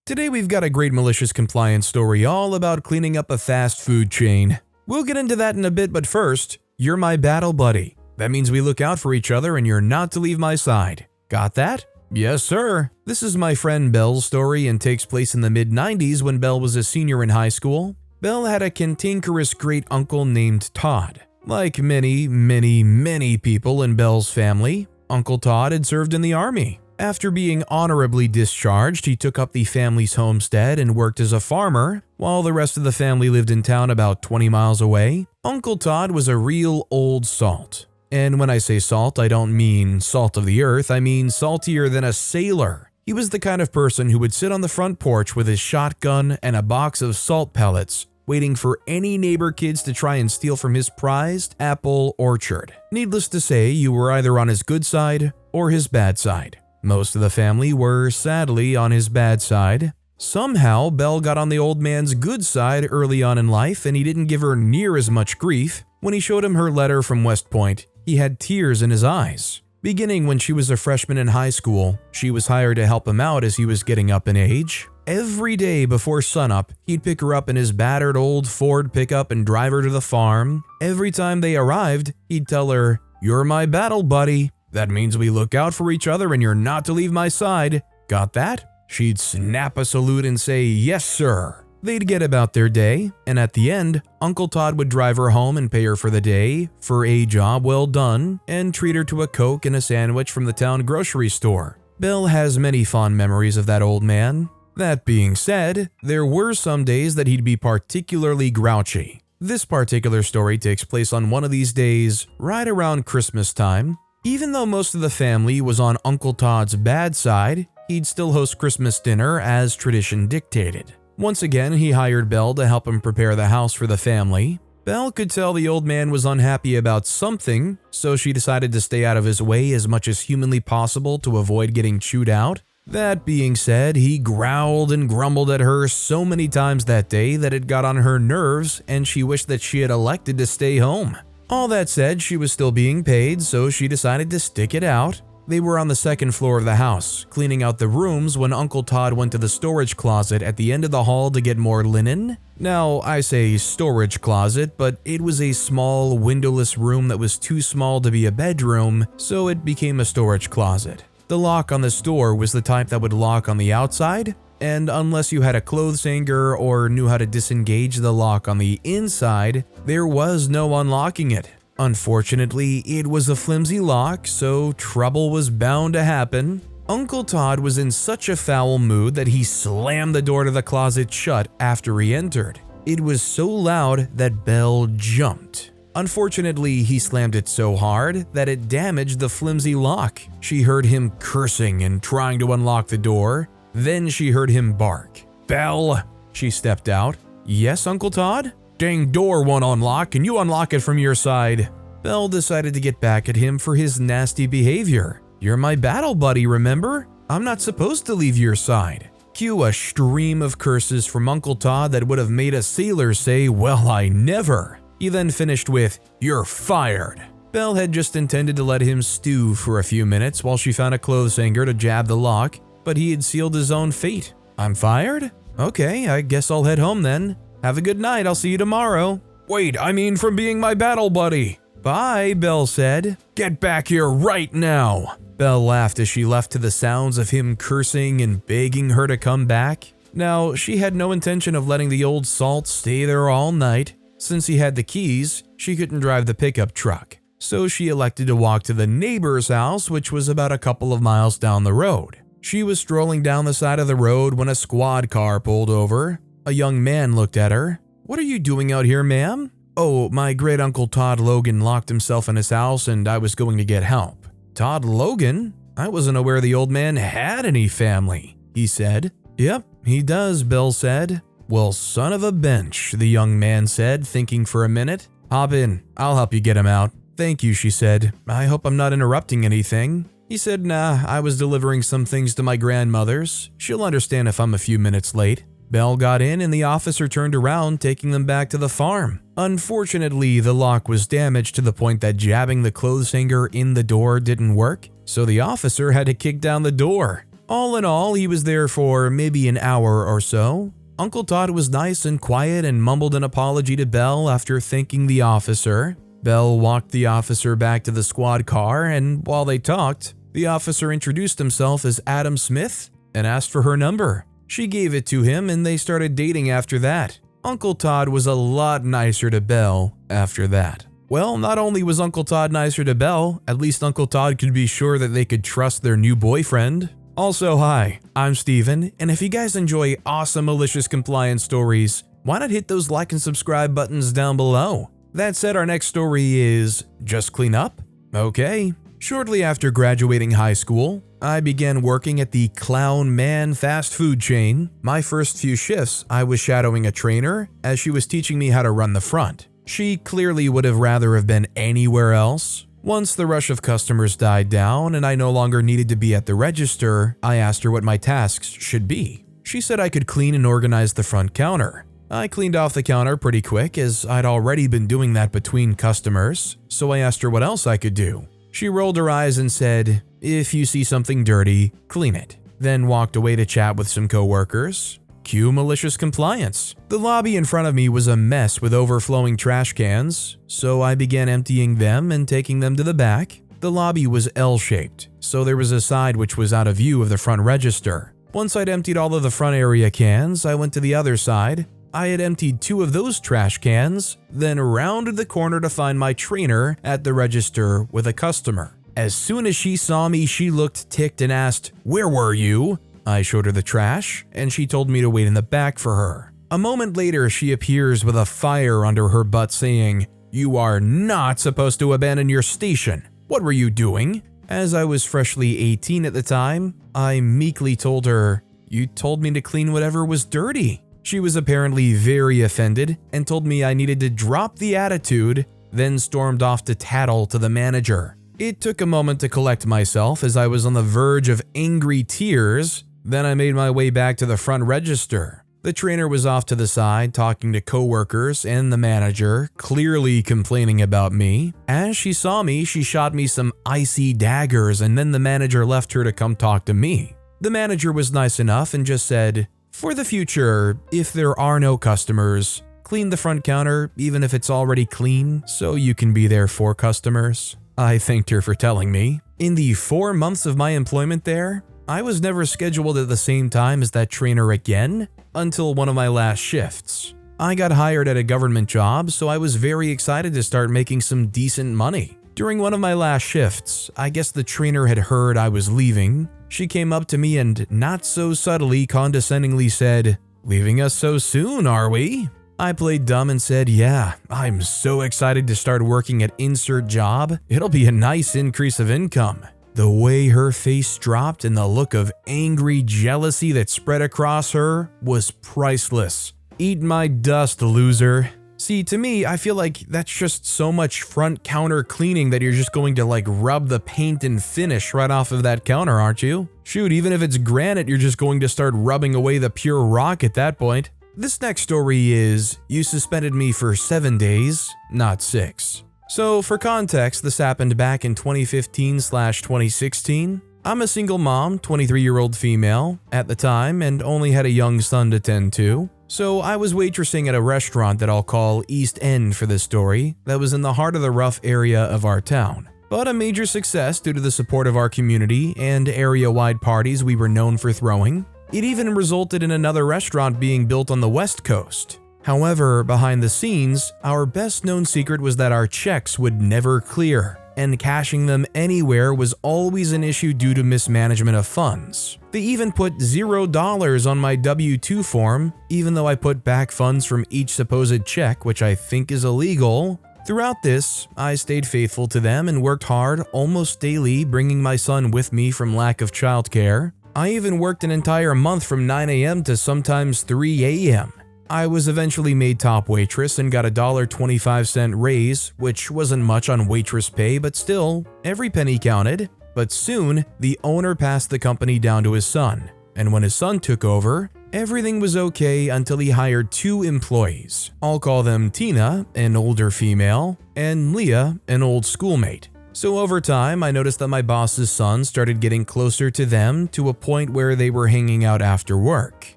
Today we've got a great malicious compliance story all about cleaning up a fast food chain. We'll get into that in a bit, but first, you're my battle buddy. That means we look out for each other and you're not to leave my side. Got that? Yes, sir. This is my friend Belle's story and takes place in the mid-90s when Belle was a senior in high school. Belle had a cantankerous great uncle named Todd. Like many people in Belle's family, Uncle Todd had served in the army. After being honorably discharged, he took up the family's homestead and worked as a farmer, while the rest of the family lived in town about 20 miles away. Uncle Todd was a real old salt. And when I say salt, I don't mean salt of the earth, I mean saltier than a sailor. He was the kind of person who would sit on the front porch with his shotgun and a box of salt pellets, waiting for any neighbor kids to try and steal from his prized apple orchard. Needless to say, you were either on his good side or his bad side. Most of the family were, sadly, on his bad side. Somehow, Belle got on the old man's good side early on in life, and he didn't give her near as much grief. When he showed him her letter from West Point, he had tears in his eyes. Beginning when she was a freshman in high school, she was hired to help him out as he was getting up in age. Every day before sunup, he'd pick her up in his battered old Ford pickup and drive her to the farm. Every time they arrived, he'd tell her, "You're my battle buddy. That means we look out for each other and you're not to leave my side. Got that?" She'd snap a salute and say, "Yes, sir." They'd get about their day, and at the end, Uncle Todd would drive her home and pay her for the day, for a job well done, and treat her to a Coke and a sandwich from the town grocery store. Belle has many fond memories of that old man. That being said, there were some days that he'd be particularly grouchy. This particular story takes place on one of these days, right around Christmas time. Even though most of the family was on Uncle Todd's bad side, he'd still host Christmas dinner as tradition dictated. Once again, he hired Belle to help him prepare the house for the family. Belle could tell the old man was unhappy about something, so she decided to stay out of his way as much as humanly possible to avoid getting chewed out. That being said, he growled and grumbled at her so many times that day that it got on her nerves and she wished that she had elected to stay home. All that said, she was still being paid, so she decided to stick it out. They were on the second floor of the house, cleaning out the rooms when Uncle Todd went to the storage closet at the end of the hall to get more linen. Now, I say storage closet, but it was a small, windowless room that was too small to be a bedroom, so it became a storage closet. The lock on this door was the type that would lock on the outside, and unless you had a clothes hanger or knew how to disengage the lock on the inside, there was no unlocking it. Unfortunately, it was a flimsy lock, so trouble was bound to happen. Uncle Todd was in such a foul mood that he slammed the door to the closet shut after he entered. It was so loud that Belle jumped. Unfortunately, he slammed it so hard that it damaged the flimsy lock. She heard him cursing and trying to unlock the door. Then she heard him bark. "Belle!" She stepped out. "Yes, Uncle Todd?" "Dang door won't unlock. Can you unlock it from your side?" Belle decided to get back at him for his nasty behavior. "You're my battle buddy, remember? I'm not supposed to leave your side." Cue a stream of curses from Uncle Todd that would have made a sailor say, "Well, I never." He then finished with, "You're fired." Belle had just intended to let him stew for a few minutes while she found a clothes hanger to jab the lock, but he had sealed his own fate. "I'm fired? Okay, I guess I'll head home then. Have a good night, I'll see you tomorrow." "Wait, I mean from being my battle buddy." "Bye," Belle said. "Get back here right now." Belle laughed as she left to the sounds of him cursing and begging her to come back. Now, she had no intention of letting the old salt stay there all night. Since he had the keys, she couldn't drive the pickup truck. So she elected to walk to the neighbor's house, which was about a couple of miles down the road. She was strolling down the side of the road when a squad car pulled over. A young man looked at her. "What are you doing out here, ma'am?" "Oh, my great-uncle Todd Logan locked himself in his house and I was going to get help." "Todd Logan? I wasn't aware the old man had any family," he said. "Yep, he does," Belle said. "Well, son of a bench," the young man said, thinking for a minute. "Hop in, I'll help you get him out." "Thank you," she said. "I hope I'm not interrupting anything." He said, "Nah, I was delivering some things to my grandmother's. She'll understand if I'm a few minutes late." Belle got in and the officer turned around, taking them back to the farm. Unfortunately, the lock was damaged to the point that jabbing the clothes hanger in the door didn't work, so the officer had to kick down the door. All in all, he was there for maybe an hour or so. Uncle Todd was nice and quiet and mumbled an apology to Belle after thanking the officer. Belle walked the officer back to the squad car, and while they talked, the officer introduced himself as Adam Smith and asked for her number. She gave it to him and they started dating after that. Uncle Todd was a lot nicer to Belle after that. Well, not only was Uncle Todd nicer to Belle, at least Uncle Todd could be sure that they could trust their new boyfriend. Also, hi, I'm Steven, and if you guys enjoy awesome malicious compliance stories, why not hit those like and subscribe buttons down below? That said, our next story is Just Clean Up? Okay. Shortly after graduating high school, I began working at the Clown Man fast food chain. My first few shifts, I was shadowing a trainer as she was teaching me how to run the front. She clearly would have rather have been anywhere else. Once the rush of customers died down and I no longer needed to be at the register, I asked her what my tasks should be. She said I could clean and organize the front counter. I cleaned off the counter pretty quick as I'd already been doing that between customers, so I asked her what else I could do. She rolled her eyes and said, "If you see something dirty, clean it," then walked away to chat with some coworkers. Cue malicious compliance. The lobby in front of me was a mess with overflowing trash cans, so I began emptying them and taking them to the back. The lobby was L-shaped, so there was a side which was out of view of the front register. Once I'd emptied all of the front area cans, I went to the other side. I had emptied 2 of those trash cans, then rounded the corner to find my trainer at the register with a customer. As soon as she saw me, she looked ticked and asked, "Where were you?" I showed her the trash, and she told me to wait in the back for her. A moment later, she appears with a fire under her butt saying, "You are not supposed to abandon your station. What were you doing?" As I was freshly 18 at the time, I meekly told her, "You told me to clean whatever was dirty." She was apparently very offended and told me I needed to drop the attitude, then stormed off to tattle to the manager. It took a moment to collect myself as I was on the verge of angry tears. Then I made my way back to the front register. The trainer was off to the side talking to coworkers and the manager, clearly complaining about me. As she saw me, she shot me some icy daggers and then the manager left her to come talk to me. The manager was nice enough and just said, "For the future, if there are no customers, clean the front counter even if it's already clean so you can be there for customers." I thanked her for telling me. In the 4 months of my employment there, I was never scheduled at the same time as that trainer again until one of my last shifts. I got hired at a government job, so I was very excited to start making some decent money. During one of my last shifts, I guess the trainer had heard I was leaving. She came up to me and not so subtly condescendingly said, "Leaving us so soon, are we?" I played dumb and said, "Yeah, I'm so excited to start working at insert job. It'll be a nice increase of income." The way her face dropped and the look of angry jealousy that spread across her was priceless. Eat my dust, loser. See, to me, I feel like that's just so much front counter cleaning that you're just going to rub the paint and finish right off of that counter, aren't you? Shoot, even if it's granite, you're just going to start rubbing away the pure rock at that point. This next story is, you suspended me for 7 days, not 6. So for context, this happened back in 2015/2016. I'm a single mom, 23-year-old female, at the time, and only had a young son to tend to. So I was waitressing at a restaurant that I'll call East End for this story, that was in the heart of the rough area of our town. But a major success due to the support of our community and area-wide parties we were known for throwing. It even resulted in another restaurant being built on the West Coast. However, behind the scenes, our best-known secret was that our checks would never clear, and cashing them anywhere was always an issue due to mismanagement of funds. They even put $0 on my W-2 form, even though I put back funds from each supposed check, which I think is illegal. Throughout this, I stayed faithful to them and worked hard almost daily, bringing my son with me from lack of childcare. I even worked an entire month from 9 a.m. to sometimes 3 a.m. I was eventually made top waitress and got a $1.25 raise, which wasn't much on waitress pay, but still, every penny counted. But soon, the owner passed the company down to his son, and when his son took over, everything was okay until he hired 2 employees. I'll call them Tina, an older female, and Leah, an old schoolmate. So over time, I noticed that my boss's son started getting closer to them to a point where they were hanging out after work.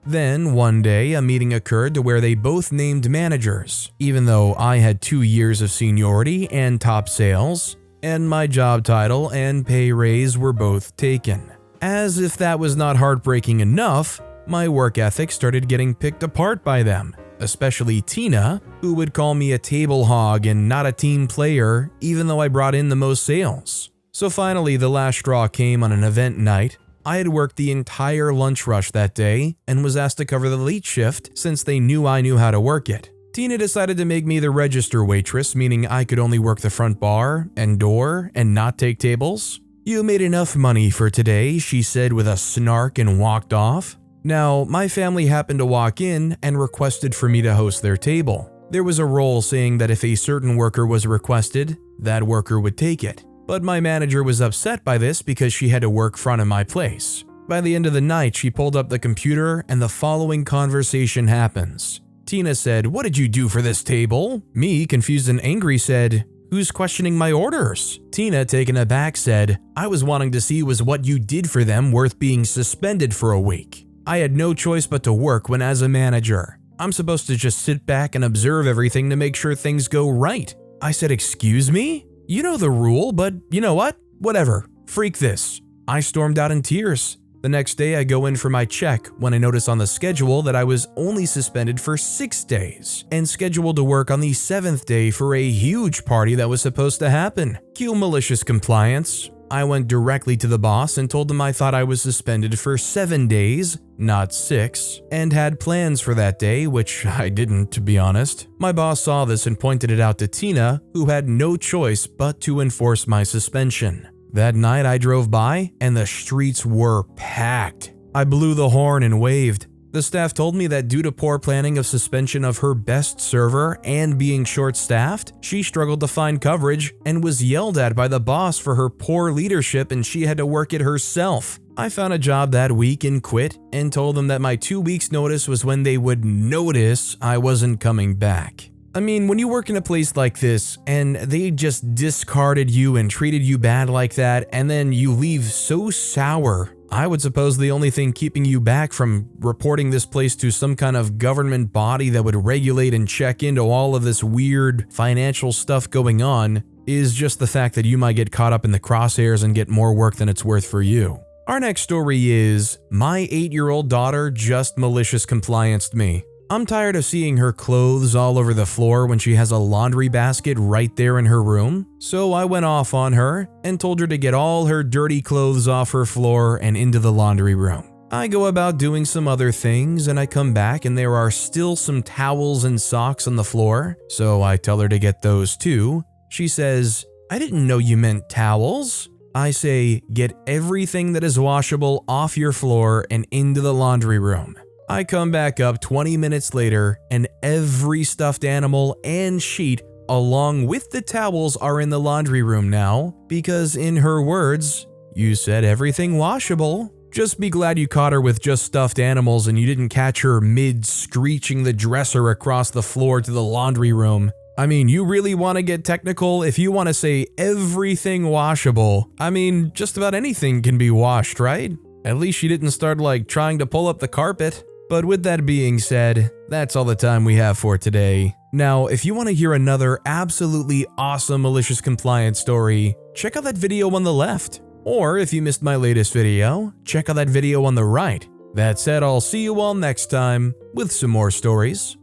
Then, one day, a meeting occurred to where they both named managers, even though I had 2 years of seniority and top sales, and my job title and pay raise were both taken. As if that was not heartbreaking enough, my work ethic started getting picked apart by them, especially Tina, who would call me a table hog and not a team player even though I brought in the most sales. So finally, the last straw came on an event night. I had worked the entire lunch rush that day and was asked to cover the late shift since they knew I knew how to work it. Tina decided to make me the register waitress, meaning I could only work the front bar and door and not take tables. "You made enough money for today," she said with a snark and walked off. Now, my family happened to walk in and requested for me to host their table. There was a rule saying that if a certain worker was requested, that worker would take it. But my manager was upset by this because she had to work front of my place. By the end of the night, she pulled up the computer and the following conversation happens. Tina said, "What did you do for this table?" Me, confused and angry, said, "Who's questioning my orders?" Tina, taken aback, said, "I was wanting to see was what you did for them worth being suspended for a week. I had no choice but to work when as a manager. I'm supposed to just sit back and observe everything to make sure things go right." I said, "Excuse me? You know the rule, but you know what? Whatever. Freak this." I stormed out in tears. The next day I go in for my check when I notice on the schedule that I was only suspended for 6 days and scheduled to work on the 7th day for a huge party that was supposed to happen. Cue malicious compliance. I went directly to the boss and told him I thought I was suspended for 7 days, not 6, and had plans for that day, which I didn't, to be honest. My boss saw this and pointed it out to Tina, who had no choice but to enforce my suspension. That night I drove by and the streets were packed. I blew the horn and waved. The staff told me that due to poor planning of suspension of her best server and being short-staffed, she struggled to find coverage and was yelled at by the boss for her poor leadership and she had to work it herself. I found a job that week and quit and told them that my 2 weeks notice was when they would notice I wasn't coming back. I mean, when you work in a place like this and they just discarded you and treated you bad like that and then you leave so sour, I would suppose the only thing keeping you back from reporting this place to some kind of government body that would regulate and check into all of this weird financial stuff going on is just the fact that you might get caught up in the crosshairs and get more work than it's worth for you. Our next story is, my 8-year-old daughter just malicious complianced me. I'm tired of seeing her clothes all over the floor when she has a laundry basket right there in her room, so I went off on her and told her to get all her dirty clothes off her floor and into the laundry room. I go about doing some other things and I come back and there are still some towels and socks on the floor, so I tell her to get those too. She says, "I didn't know you meant towels." I say, "Get everything that is washable off your floor and into the laundry room." I come back up 20 minutes later and every stuffed animal and sheet along with the towels are in the laundry room now because in her words, "You said everything washable." Just be glad you caught her with just stuffed animals and you didn't catch her mid-screeching the dresser across the floor to the laundry room. I mean, you really want to get technical? If you want to say everything washable, I mean, just about anything can be washed, right? At least she didn't start trying to pull up the carpet. But with that being said, that's all the time we have for today. Now, if you want to hear another absolutely awesome malicious compliance story, check out that video on the left. Or if you missed my latest video, check out that video on the right. That said, I'll see you all next time with some more stories.